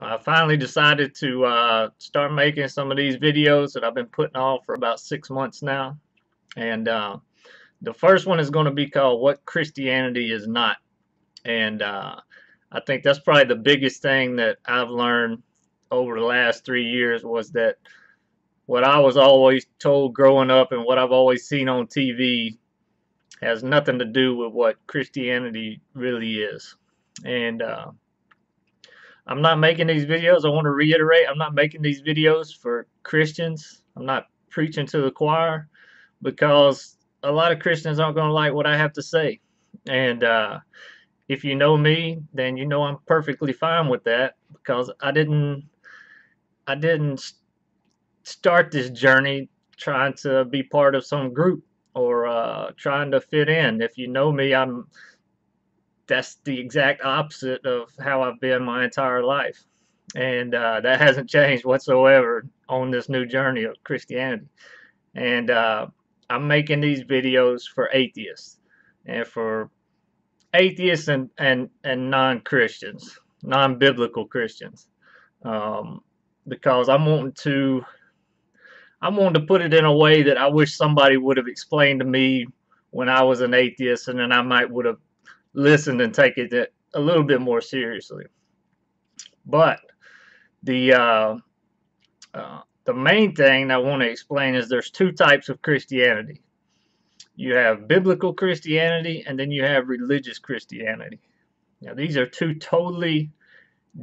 I finally decided to start making some of these videos that I've been putting off for about 6 months now. And the first one is going to be called What Christianity Is Not. And I think that's probably the biggest thing that I've learned over the last 3 years was that what I was always told growing up and what I've always seen on TV has nothing to do with what Christianity really is. And I'm not making these videos. I want to reiterate, I'm not making these videos for Christians. I'm not preaching to the choir because a lot of Christians aren't going to like what I have to say. And if you know me, then you know I'm perfectly fine with that because I didn't start this journey trying to be part of some group or trying to fit in. If you know me, that's the exact opposite of how I've been my entire life. And that hasn't changed whatsoever on this new journey of Christianity. And I'm making these videos for atheists and for atheists and non-Christians, non-biblical Christians, because I'm wanting to put it in a way that I wish somebody would have explained to me when I was an atheist, and then I might would have listened and taken it a little bit more seriously. But the uh, the main thing I want to explain is there's two types of Christianity. You have biblical Christianity, and then you have religious Christianity. Now, these are two totally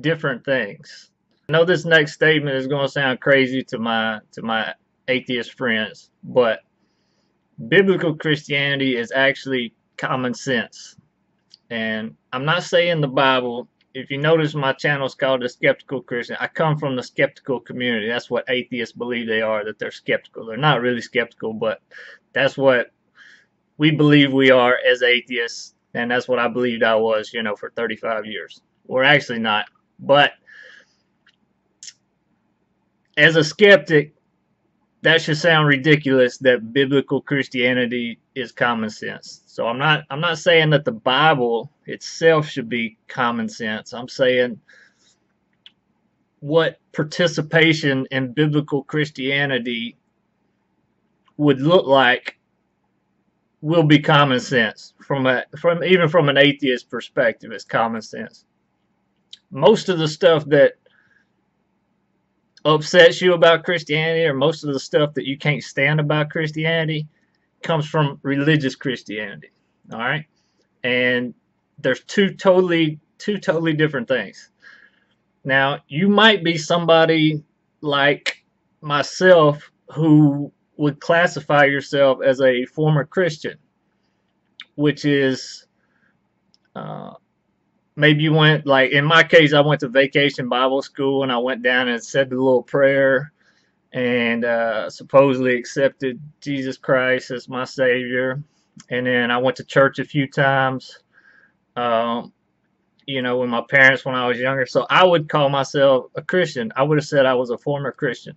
different things. I know this next statement is going to sound crazy to my atheist friends, but biblical Christianity is actually common sense. And I'm not saying the Bible. If you notice, my channel is called The Skeptical Christian. I come from the skeptical community. That's what atheists believe they are, that they're skeptical. They're not really skeptical, but that's what we believe we are as atheists. And that's what I believed I was, for 35 years. We're actually not. But as a skeptic, that should sound ridiculous that biblical Christianity is common sense. So I'm not saying that the Bible itself should be common sense. I'm saying what participation in biblical Christianity would look like will be common sense from an atheist perspective. It's common sense. Most of the stuff that upsets you about Christianity, or most of the stuff that you can't stand about Christianity, comes from religious Christianity. All right, and there's two totally different things. Now, you might be somebody like myself who would classify yourself as a former Christian, which is maybe you went, like in my case, I went to Vacation Bible School and I went down and said the little prayer and supposedly accepted Jesus Christ as my Savior. And then I went to church a few times, with my parents when I was younger. So I would call myself a Christian. I would have said I was a former Christian.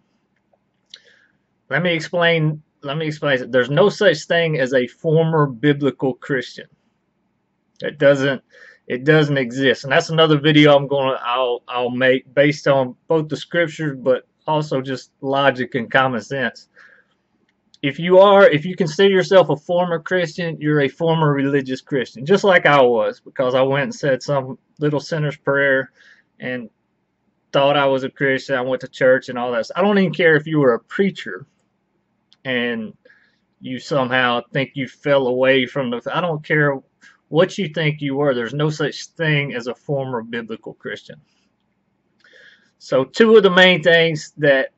Let me explain. There's no such thing as a former biblical Christian. It doesn't exist. And that's another video I'll make based on both the scriptures, but also just logic and common sense. If you consider yourself a former Christian, you're a former religious Christian, just like I was, because I went and said some little sinner's prayer and thought I was a Christian. I went to church and all that. I don't even care if you were a preacher and you somehow think you fell away from I don't care what you think you were. There's no such thing as a former biblical Christian. So two of the main things that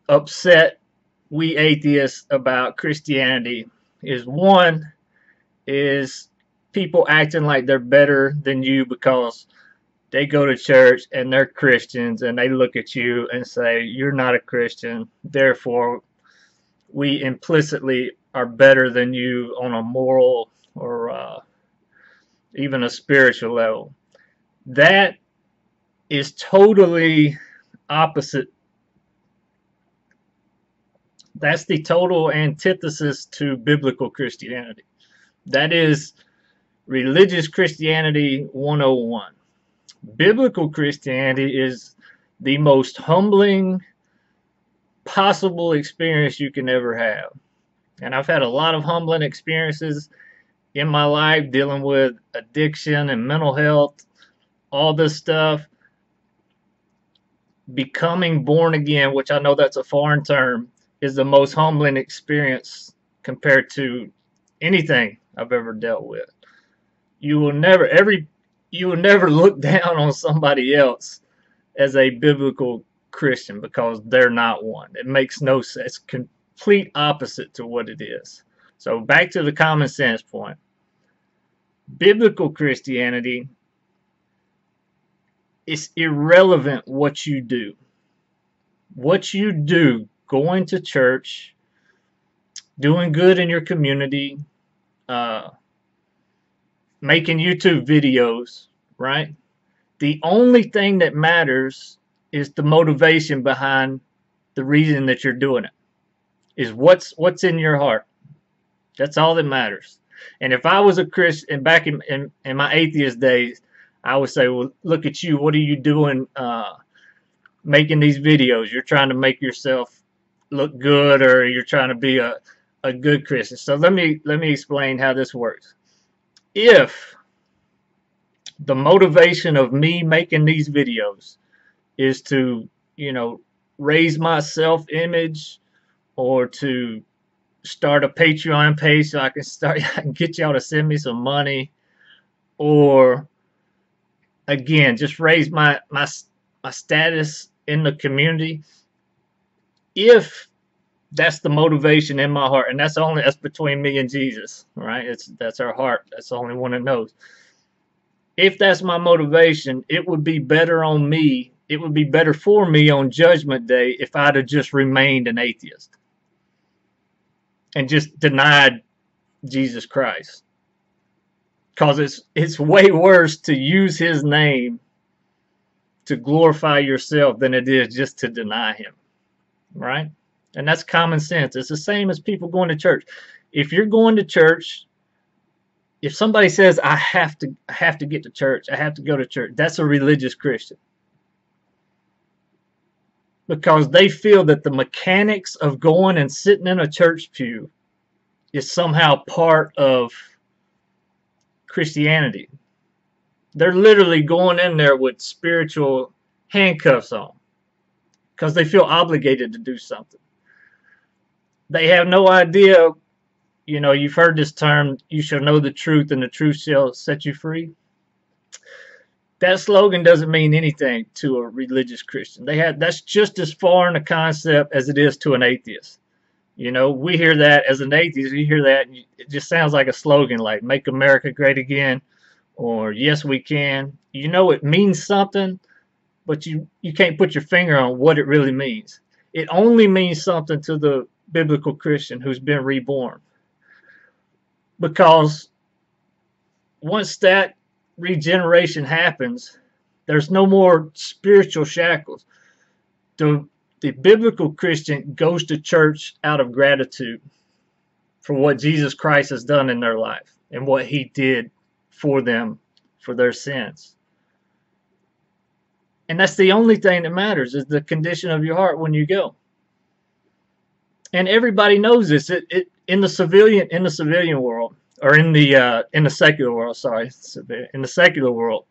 upset we atheists about Christianity is, one is people acting like they're better than you because they go to church and they're Christians and they look at you and say, you're not a Christian, therefore we implicitly are better than you on a moral or even a spiritual level. That is totally opposite. That's the total antithesis to biblical Christianity. That is religious Christianity 101. Biblical Christianity is the most humbling possible experience you can ever have. And I've had a lot of humbling experiences in my life dealing with addiction and mental health, all this stuff. Becoming born again, which I know that's a foreign term, is the most humbling experience compared to anything I've ever dealt with. You will never look down on somebody else as a biblical Christian because they're not one. It makes no sense. It's complete opposite to what it is. So back to the common sense point. Biblical Christianity, it's irrelevant what you do. What you do, going to church, doing good in your community, making YouTube videos, right? The only thing that matters is the motivation behind the reason that you're doing it. Is what's in your heart. That's all that matters. And if I was a Christian back in my atheist days, I would say, well, look at you. What are you doing making these videos? You're trying to make yourself look good, or you're trying to be a good Christian. So let me explain how this works. If the motivation of me making these videos is to, raise my self-image, or to start a Patreon page so I can get y'all to send me some money, or again just raise my status in the community, if that's the motivation in my heart, and that's between me and Jesus, right? That's our heart. That's the only one that knows. If that's my motivation, it would be better on me. It would be better for me on Judgment Day if I'd have just remained an atheist and just denied Jesus Christ. Because it's way worse to use his name to glorify yourself than it is just to deny him, right? And that's common sense. It's the same as people going to church. If you're going to church, if somebody says, I have to get to church, I have to go to church, that's a religious Christian. Because they feel that the mechanics of going and sitting in a church pew is somehow part of Christianity. They're literally going in there with spiritual handcuffs on because they feel obligated to do something. They have no idea, you've heard this term, you shall know the truth and the truth shall set you free. That slogan doesn't mean anything to a religious Christian. That's just as foreign a concept as it is to an atheist. We hear that as an atheist, you hear that, and it just sounds like a slogan like "Make America Great Again" or "Yes, we can." It means something, but you can't put your finger on what it really means. It only means something to the biblical Christian who's been reborn. Because once that regeneration happens, there's no more spiritual shackles. The biblical Christian goes to church out of gratitude for what Jesus Christ has done in their life and what he did for them for their sins. And that's the only thing that matters, is the condition of your heart when you go. And everybody knows this. In the civilian world, or in the secular world, sorry, in the secular world,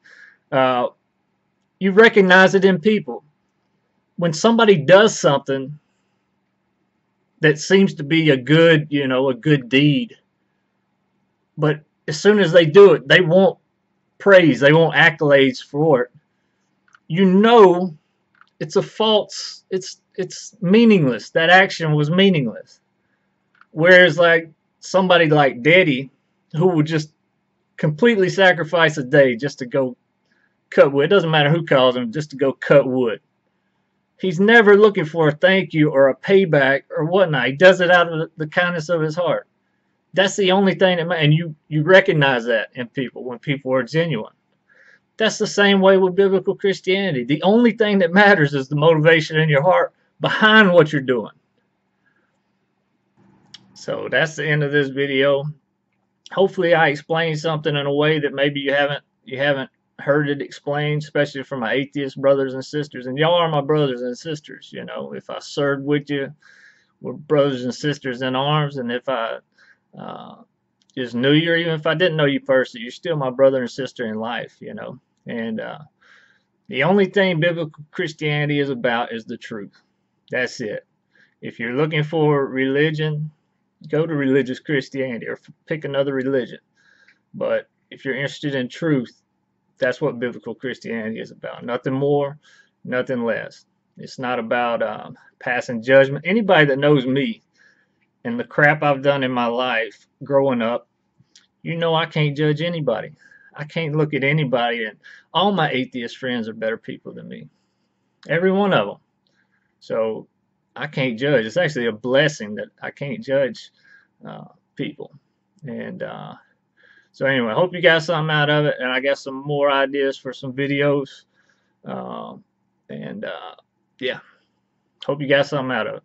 you recognize it in people. When somebody does something that seems to be a good deed, but as soon as they do it, they want praise, they want accolades for it. It's a false. It's meaningless. That action was meaningless. Whereas like somebody like Daddy, who would just completely sacrifice a day just to go cut wood. It doesn't matter who calls him, just to go cut wood. He's never looking for a thank you or a payback or whatnot. He does it out of the kindness of his heart. That's the only thing that matters. And you recognize that in people when people are genuine. That's the same way with biblical Christianity. The only thing that matters is the motivation in your heart behind what you're doing. So that's the end of this video. Hopefully I explained something in a way that maybe you haven't heard it explained, especially from my atheist brothers and sisters. And y'all are my brothers and sisters. You know, if I served with you, we're brothers and sisters in arms. And if I uh, just knew you, or even if I didn't know you personally, you're still my brother and sister in life. You know, and the only thing biblical Christianity is about is the truth. That's it. If you're looking for religion, go to religious Christianity or pick another religion. But if you're interested in truth, that's what biblical Christianity is about. Nothing more, nothing less. It's not about passing judgment. Anybody that knows me and the crap I've done in my life growing up, you know I can't judge anybody. I can't look at anybody, and all my atheist friends are better people than me. Every one of them. So I can't judge. It's actually a blessing that I can't judge people. And so anyway, I hope you got something out of it, and I got some more ideas for some videos. And yeah, hope you got something out of it.